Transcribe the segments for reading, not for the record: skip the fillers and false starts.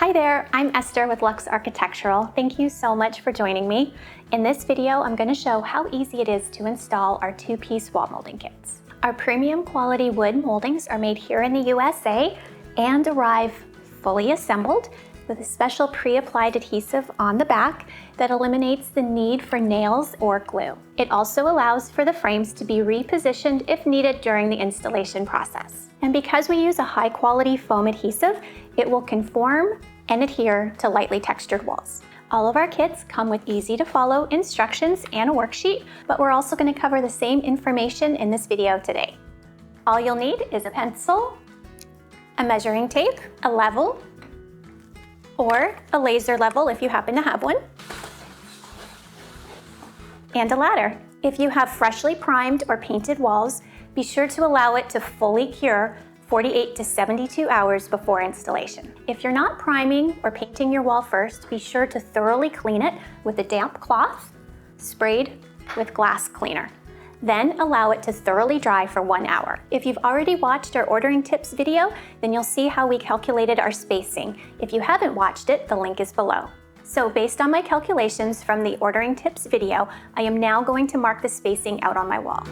Hi there, I'm Esther with Lux Architectural. Thank you so much for joining me. In this video, I'm going to show how easy it is to install our two-piece wall molding kits. Our premium quality wood moldings are made here in the USA and arrive fully assembled with a special pre-applied adhesive on the back that eliminates the need for nails or glue. It also allows for the frames to be repositioned if needed during the installation process. And because we use a high-quality foam adhesive, it will conform and adhere to lightly textured walls. All of our kits come with easy-to-follow instructions and a worksheet, but we're also going to cover the same information in this video today. All you'll need is a pencil, a measuring tape, a level, or a laser level if you happen to have one, and a ladder. If you have freshly primed or painted walls, be sure to allow it to fully cure 48 to 72 hours before installation. If you're not priming or painting your wall first, be sure to thoroughly clean it with a damp cloth sprayed with glass cleaner. Then allow it to thoroughly dry for 1 hour. If you've already watched our ordering tips video, then you'll see how we calculated our spacing. If you haven't watched it, the link is below. So based on my calculations from the ordering tips video, I am now going to mark the spacing out on my wall.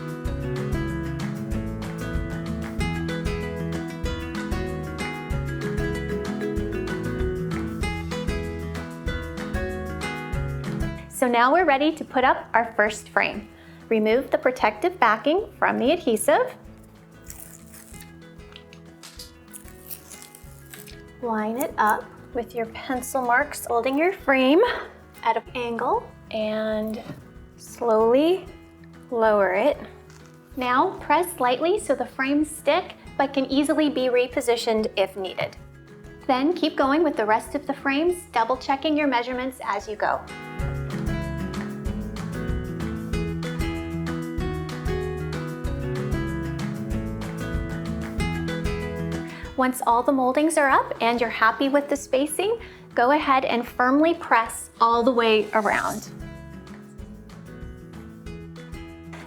So now we're ready to put up our first frame. Remove the protective backing from the adhesive. Line it up with your pencil marks holding your frame at an angle and slowly lower it. Now press lightly so the frames stick but can easily be repositioned if needed. Then keep going with the rest of the frames, double checking your measurements as you go. Once all the moldings are up and you're happy with the spacing, go ahead and firmly press all the way around.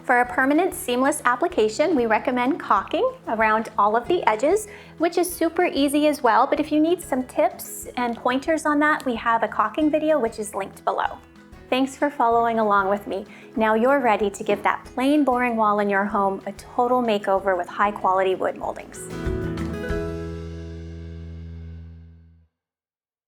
For a permanent seamless application, we recommend caulking around all of the edges, which is super easy as well, but if you need some tips and pointers on that, we have a caulking video which is linked below. Thanks for following along with me. Now you're ready to give that plain, boring wall in your home a total makeover with high quality wood moldings.